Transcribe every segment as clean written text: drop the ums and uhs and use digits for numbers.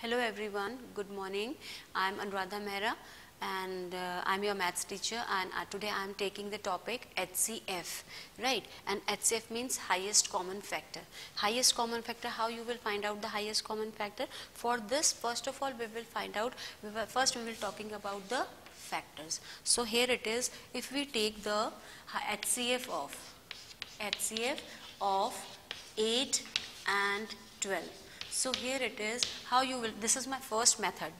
Hello everyone, good morning. I am Anuradha Mehra and I am your maths teacher, and today I am taking the topic HCF, right? And HCF means highest common factor. Highest common factor, how you will find out the highest common factor? For this, first of all we will find out, first we will talking about the factors. So here it is, if we take the HCF of 8 and 12. So here it is, how you will, this is my first method,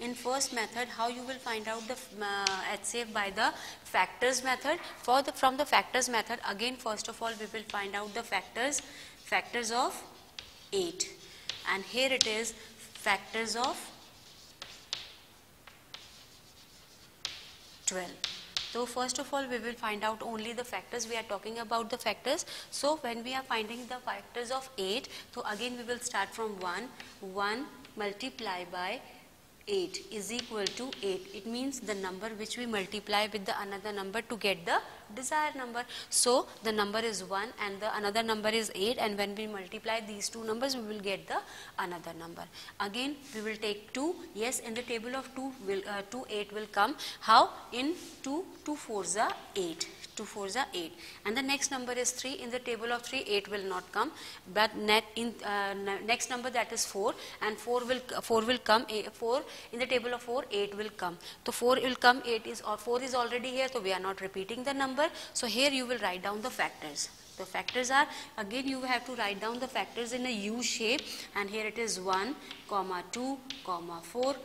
In first method, how you will find out the HCF by the factors method. From the factors method, again first of all we will find out the factors of 8, and here it is factors of 12. So first of all we will find out only the factors. We are talking about the factors. So when we are finding the factors of 8, so again we will start from 1 multiply by 8 is equal to 8. It means the number which we multiply with the another number to get the desired number. So the number is 1 and the another number is 8, and when we multiply these two numbers we will get the another number. Again we will take 2. Yes, in the table of 2 will 8 will come. How? In 2 4s are 8. 2 4s are 8, and the next number is 3. In the table of 3 8 will not come, but next number, that is 4, and 4 will come. 4 in the table of 4 8 will come. So 4 will come, 4 is already here, so we are not repeating the number. So here you will write down the factors. The factors are, again you have to write down the factors in a U shape, and here it is 1, 2, 4,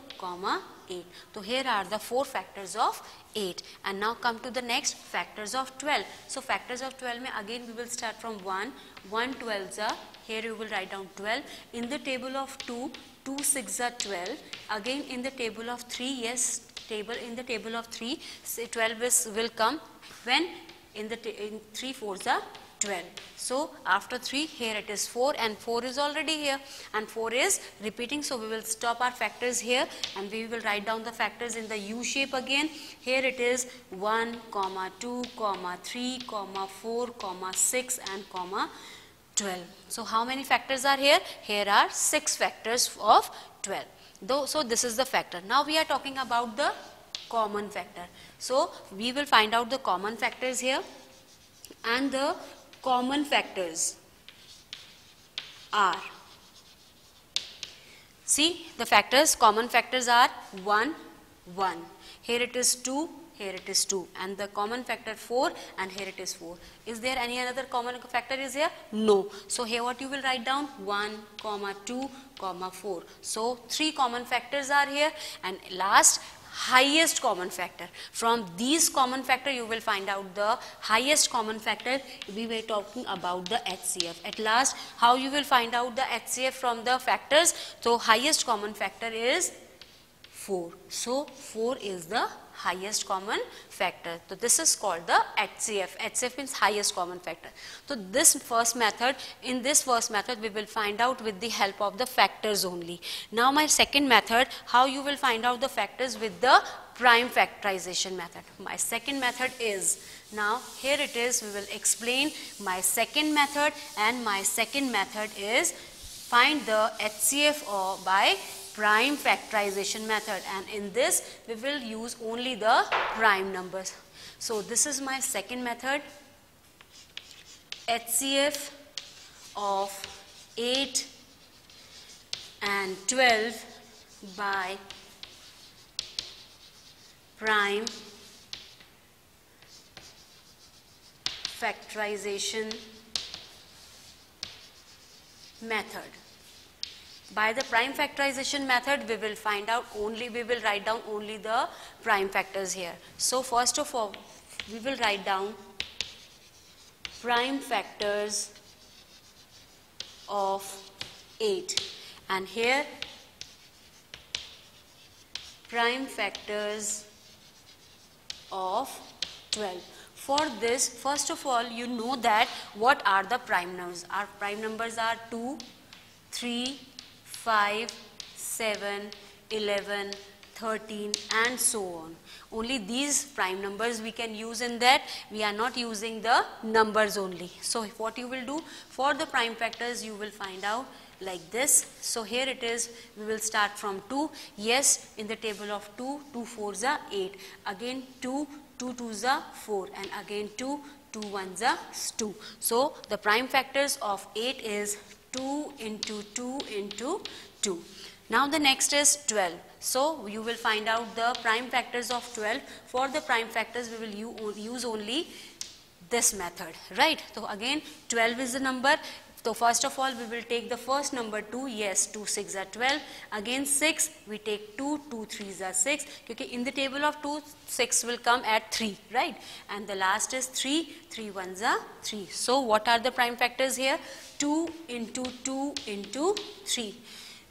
8. So here are the 4 factors of 8, and now come to the next, factors of 12. So factors of 12 mein again we will start from 1 12s are, here you will write down 12. In the table of 2 6s are 12. Again in the table of 3, yes, in the table of 3 say 12 will come, when in 3 4s are 12. So after 3, here it is 4, and 4 is already here, and 4 is repeating. So we will stop our factors here, and we will write down the factors in the U shape again. Here it is 1, 2, 3, 4, 6 and 12. So how many factors are here? Here are 6 factors of 12. So this is the factor. Now we are talking about the common factor. So we will find out the common factors here, and the common factors are, see the factors, common factors are 1 1, here it is 2, here it is 2, and the common factor 4, and here it is 4. Is there any another common factor is here? No. So here what you will write down? 1, 2, 4. So 3 common factors are here, and last, highest common factor. From these common factor you will find out the highest common factor. We were talking about the HCF. At last, how you will find out the HCF from the factors? So highest common factor is 4. So 4 is the highest common factor. So this is called the HCF. HCF means highest common factor. So this first method, in this first method we will find out with the help of the factors only. Now my second method, how you will find out the factors with the prime factorization method. My second method is, now here it is, we will explain my second method, and my second method is find the HCF by prime factorization method, and in this we will use only the prime numbers. So this is my second method, HCF of 8 and 12 by prime factorization method. By the prime factorization method we will find out only, we will write down only the prime factors here. So first of all we will write down prime factors of 8, and here prime factors of 12. For this, first of all you know that what are the prime numbers. Our prime numbers are 2, 3, 5, 7, 11, 13 and so on. Only these prime numbers we can use in that. We are not using the numbers only. So what you will do for the prime factors, you will find out like this. So here it is, we will start from 2. Yes, in the table of 2, 2 4s are 8. Again 2, 2 2s are 4, and again 2, 2 1s are 2. So the prime factors of 8 is 2 into 2 into 2. Now the next is 12. So you will find out the prime factors of 12. For the prime factors, we will use only this method, right? So again 12 is the number. So first of all we will take the first number 2. Yes, 2 6 are 12. Again 6, we take 2, 2 3s are 6. Okay, in the table of 2, 6 will come at 3, right? And the last is 3, 3 1s are 3. So what are the prime factors here? 2 into 2 into 3.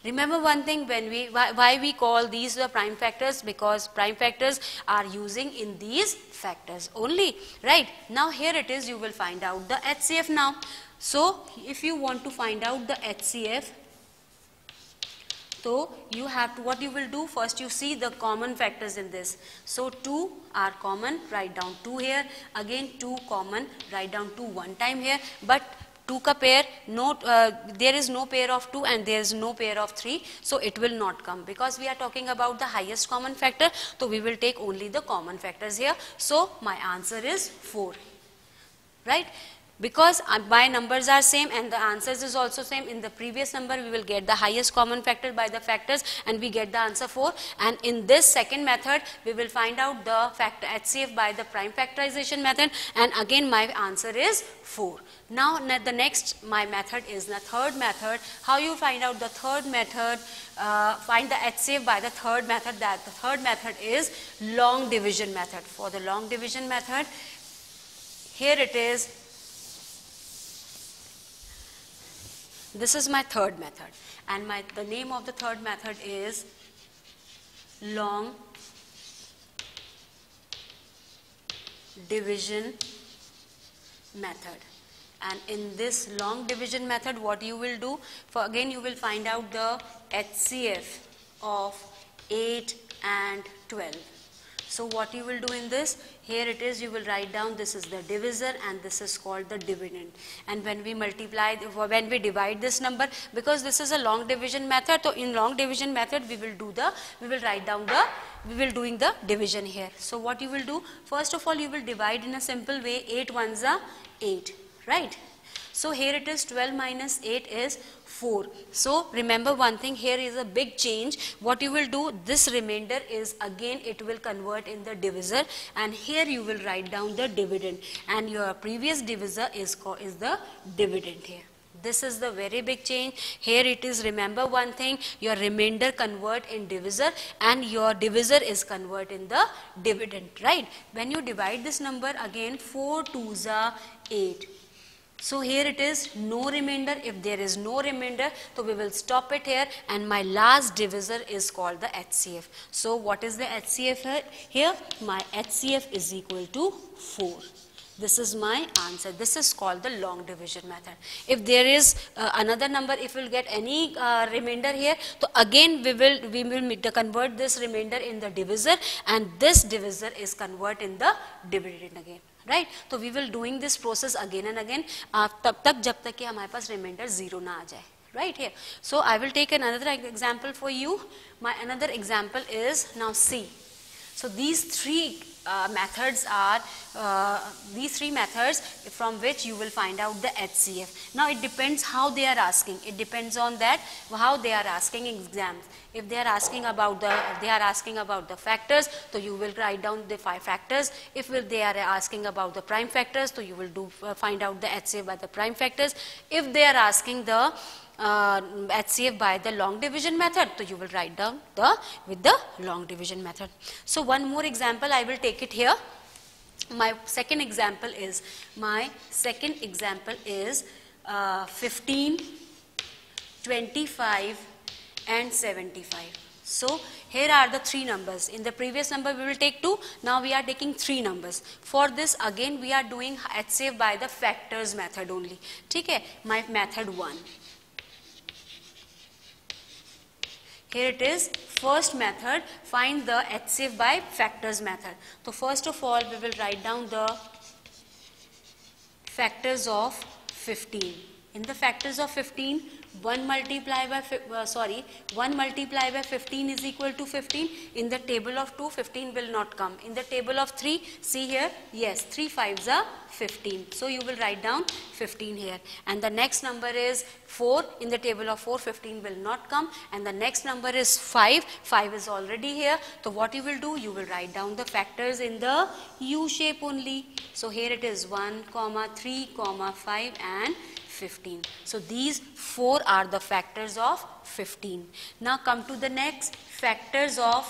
Remember one thing, when why we call these the prime factors? Because prime factors are using in these factors only, right? Now here it is, you will find out the HCF now. So if you want to find out the HCF, so you have to, what you will do, first you see the common factors in this. So 2 are common, write down 2 here. Again 2 common, write down 2 one time here. But 2 ka pair, no, there is no pair of 2 and there is no pair of 3, so it will not come, because we are talking about the highest common factor. So we will take only the common factors here. So my answer is 4, right? Because my numbers are same and the answers is also same. In the previous number we will get the highest common factor by the factors and we get the answer 4. And in this second method we will find out the factor HCF by the prime factorization method, and again my answer is 4. Now the next my method is the third method. How you find out the third method? Find the HCF by the third method. That the third method is long division method. For the long division method, here it is. This is my third method, and the name of the third method is long division method. And in this long division method, what you will do, for again you will find out the HCF of 8 and 12. So what you will do in this, here it is, you will write down, this is the divisor and this is called the dividend. And when we multiply, when we divide this number, because this is a long division method, so in long division method we will doing the division here. So what you will do, first of all you will divide in a simple way. 8 1s are 8, right? So here it is, 12 minus 8 is 4. So remember one thing, here is a big change. What you will do, this remainder is again it will convert in the divisor, and here you will write down the dividend, and your previous divisor is the dividend here. This is the very big change. Here it is, remember one thing, your remainder convert in divisor and your divisor is convert in the dividend, right? When you divide this number again, 4 2s are 8. So here it is, no remainder. If there is no remainder, so we will stop it here, and my last divisor is called the HCF. So what is the HCF here? My HCF is equal to 4. This is my answer. This is called the long division method. If there is another number, if we will get any remainder here, so again we will convert this remainder in the divisor, and this divisor is convert in the dividend again. Right? So we will doing this process again and again तब तक जब तक कि हमारे पास remainder 0 ना आ जाए. Right here. So I will take another example for you. My another example is now C. So these three methods are these three methods from which you will find out the HCF. Now it depends how they are asking. It depends on that how they are asking in exams. If they are asking about the factors, so you will write down the 5 factors. If they are asking about the prime factors, so you will find out the HCF by the prime factors. If they are asking the HCF by the long division method, so you will write down with the long division method. So one more example I will take it here. My second example is 15, 25 and 75. So here are the 3 numbers. In the previous number we will take 2. Now we are taking 3 numbers. For this again we are doing HCF by the factors method only. Okay? My method 1. Here it is, first method, find the HCF by factors method. So first of all we will write down the factors of 15. In the factors of 15, 1 multiply by 15 is equal to 15. In the table of 2, 15 will not come. In the table of 3, see here, yes, 3 5s are 15. So you will write down 15 here. And the next number is 4. In the table of 4, 15 will not come. And the next number is 5. 5 is already here. So what you will do, you will write down the factors in the U shape only. So here it is 1, 3, 5 and 15. So these 4 are the factors of 15. Now come to the next, factors of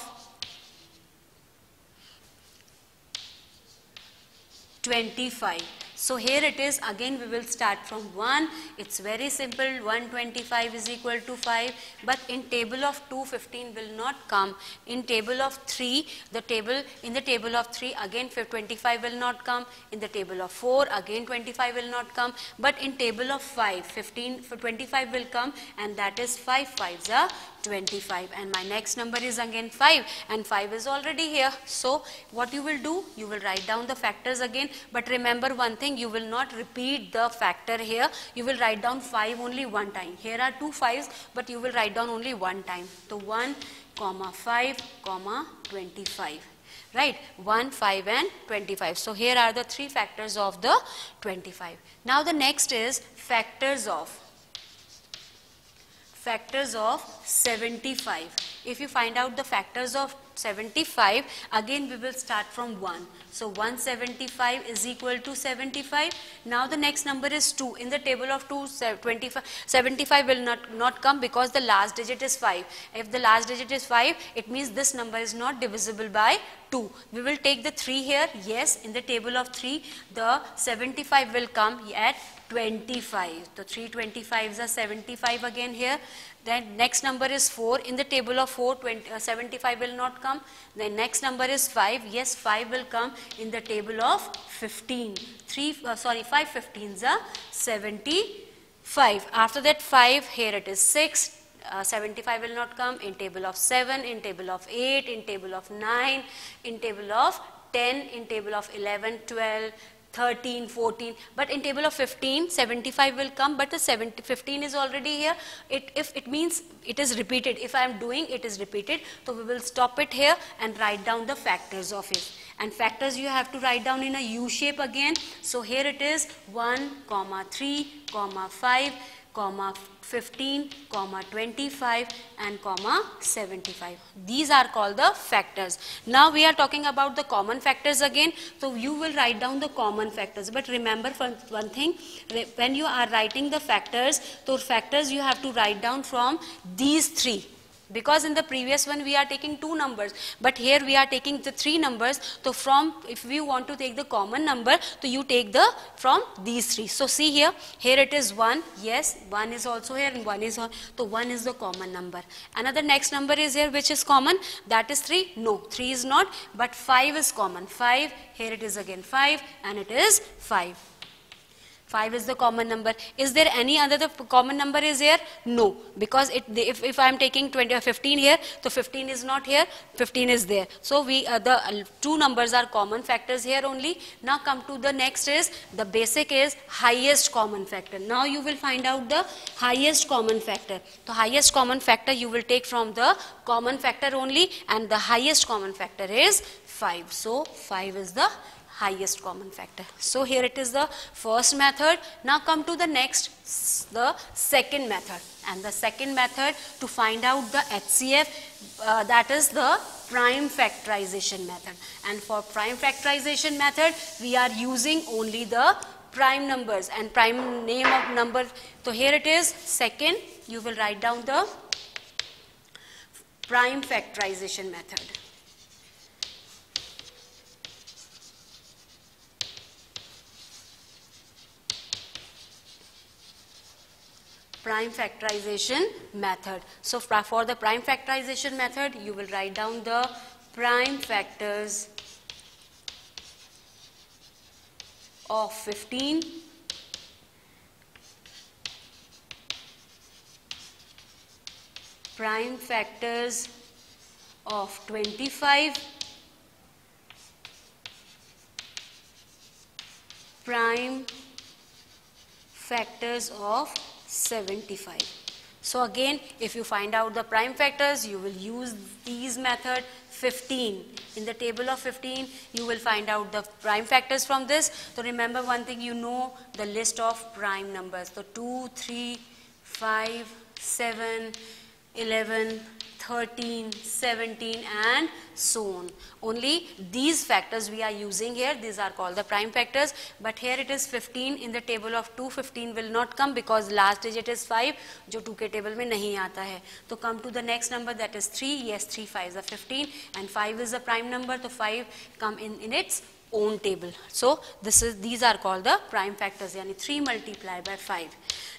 25. So here it is, again we will start from 1. It's very simple, 125 is equal to 5. But in table of 2, 15 will not come. In table of 3, in the table of 3, again 25 will not come. In the table of 4, again 25 will not come. But in table of 5, 25 will come, and that is 5 5s are 25. And my next number is again 5, and 5 is already here. So what you will do, you will write down the factors again. But remember one thing, you will not repeat the factor here. You will write down 5 only one time. Here are 2 5s, but you will write down only one time. So 1, 5, 25. Right, 1, 5 and 25. So here are the 3 factors of the 25. Now the next is factors of 75. If you find out the factors of 75, again we will start from 1. So 175 is equal to 75. Now the next number is 2. In the table of 2, 75 will not come because the last digit is 5. If the last digit is 5, it means this number is not divisible by 2. We will take the 3 here. Yes, in the table of 3, the 75 will come at 25. So 3 25s are 75 again here. Then next number is 4. In the table of 4, 75 will not come. Then next number is 5. Yes, 5 will come in the table of 15. 5 15s are 75. After that 5, here it is 6. 75 will not come. In table of 7, in table of 8, in table of 9, in table of 10, in table of 11, 12, 13, 14, but in table of 15, 75 will come, but the 15 is already here. It means it is repeated. If I am doing, it is repeated. So we will stop it here and write down the factors of it. And factors you have to write down in a U shape again. So here it is 1, 3, 5, 15, 25 and 75. These are called the factors. Now we are talking about the common factors again. So you will write down the common factors. But remember one thing, when you are writing the factors, those factors you have to write down from these 3. Because in the previous one we are taking 2 numbers, but here we are taking the 3 numbers. So if we want to take the common number, so you take from these 3. So see here it is 1. Yes, 1 is also here and 1 is on. So 1 is the common number. Another next number is here which is common, that is 3. No, 3 is not, but 5 is common. 5, here it is again 5 and it is 5. 5 is the common number. Is there any other common number is here? No, because if I am taking 20 or 15 here, so 15 is not here, 15 is there. So the 2 numbers are common factors here only. Now come to the next is, the basic is highest common factor. Now you will find out the highest common factor. The highest common factor you will take from the common factor only, and the highest common factor is 5. So 5 is the highest common factor. So here it is the first method. Now come to the next, the second method. And the second method to find out the HCF, that is the prime factorization method. And for prime factorization method, we are using only the prime numbers and prime name of number. So here it is second, you will write down the prime factorization method. Prime factorization method. So for the prime factorization method, you will write down the prime factors of 15, prime factors of 25, prime factors of 75. So again, if you find out the prime factors, you will use these method. 15. In the table of 15, you will find out the prime factors from this. So remember one thing, you know the list of prime numbers. So 2, 3, 5, 7, 11, 13, 17 and so on. Only these factors we are using here, these are called the prime factors, but here it is 15. In the table of 2, 15 will not come because last digit is 5 जो 2 के table में नहीं आता है. तो come to the next number, that is 3. Yes, 3 5s are 15 and 5 is a prime number, so 5 come in its own table. So these are called the prime factors, yani 3 multiplied by 5.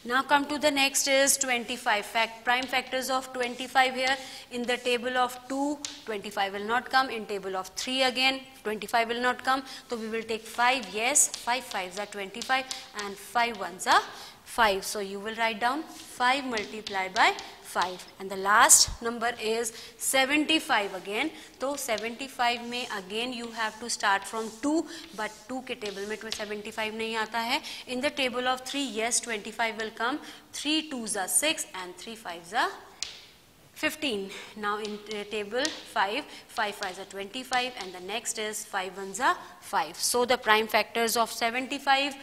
Now come to the next is 25. Prime factors of 25 here. In the table of 2, 25 will not come. In table of 3 again, 25 will not come. So we will take 5. Yes, 5 5s are 25 and 5 1s are 5. So you will write down 5 multiplied by 5 and the last number is 75 again. So 75 में again you have to start from 2, but 2 के table में 75 नहीं आता है. In the table of 3, yes, 25 will come. 3 2s are 6 and 3 5s are 15. Now in table 5, 5 5s are 25 and the next is 5 1s are 5. So the prime factors of 75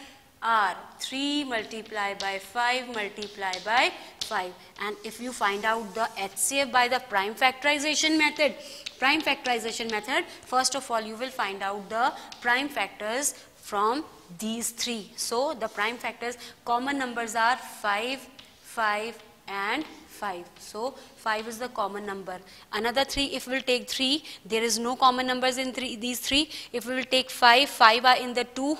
are 3 multiplied by 5 multiplied by 5. And if you find out the HCF by the prime factorization method, first of all you will find out the prime factors from these 3. So the prime factors, common numbers are 5, 5 and 5. So 5 is the common number. Another 3, if we will take 3, there is no common numbers in these 3. If we will take 5, 5 are in the two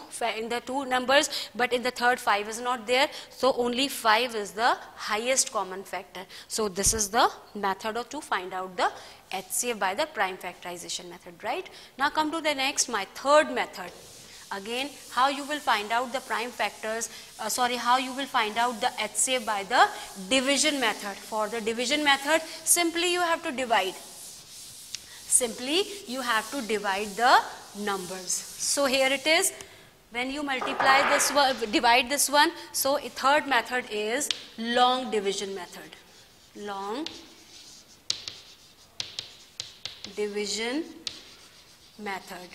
numbers, but in the third 5 is not there. So only 5 is the highest common factor. So this is the method to find out the HCF by the prime factorization method, right? Now come to the next, my third method. Again, how you will find out the prime factors, how you will find out the HCF by the division method. For the division method, simply you have to divide. Simply you have to divide the numbers. So here it is, when you multiply this one, divide this one, so a third method is long division method. Long division method.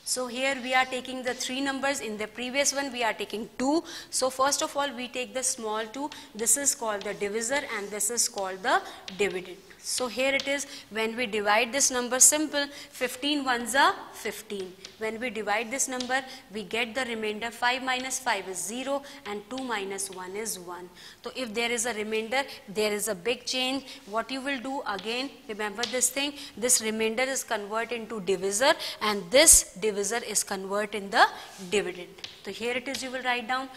So here we are taking the 3 numbers. In the previous one we are taking 2. So first of all we take the small 2. This is called the divisor and this is called the dividend. So here it is, when we divide this number, simple, 15 1s are 15. When we divide this number, we get the remainder. 5 minus 5 is 0 and 2 minus 1 is 1. So if there is a remainder, there is a big change. What you will do, again, remember this thing, this remainder is converted into divisor and this divisor is converted in the dividend. So here it is, you will write down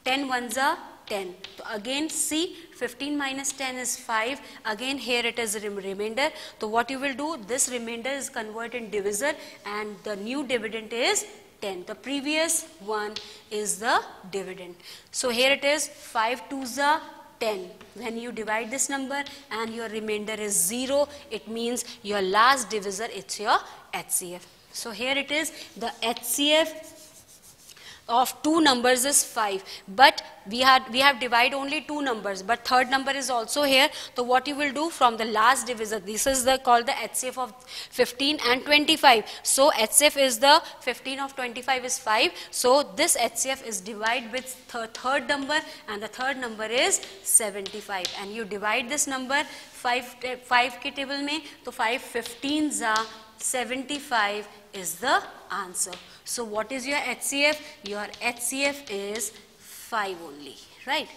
10 1s are 10. So again see, 15 minus 10 is 5. Again here it is a remainder. So what you will do, this remainder is converted in divisor and the new dividend is 10. The previous one is the dividend. So here it is, 5 2s are 10. When you divide this number and your remainder is 0, it means your last divisor, it's your HCF. So here it is, the HCF of 2 numbers is 5, but we have divided only 2 numbers, but third number is also here. So what you will do, from the last divisor, this is called the HCF of 15 and 25. So HCF is the 15 of 25 is 5. So this HCF is divided with third number and the third number is 75. And you divide this number 5 के table में, तो 5 15s are 75 is the answer. So what is your HCF? Your HCF is 5 only, right?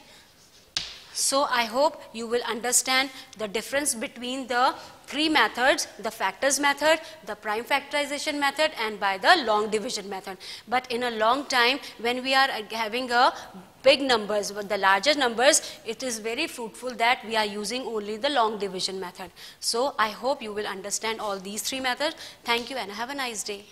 So I hope you will understand the difference between the 3 methods, the factors method, the prime factorization method and by the long division method. But in a long time, when we are having a big numbers, but the larger numbers, it is very fruitful that we are using only the long division method. So I hope you will understand all these 3 methods. Thank you and have a nice day.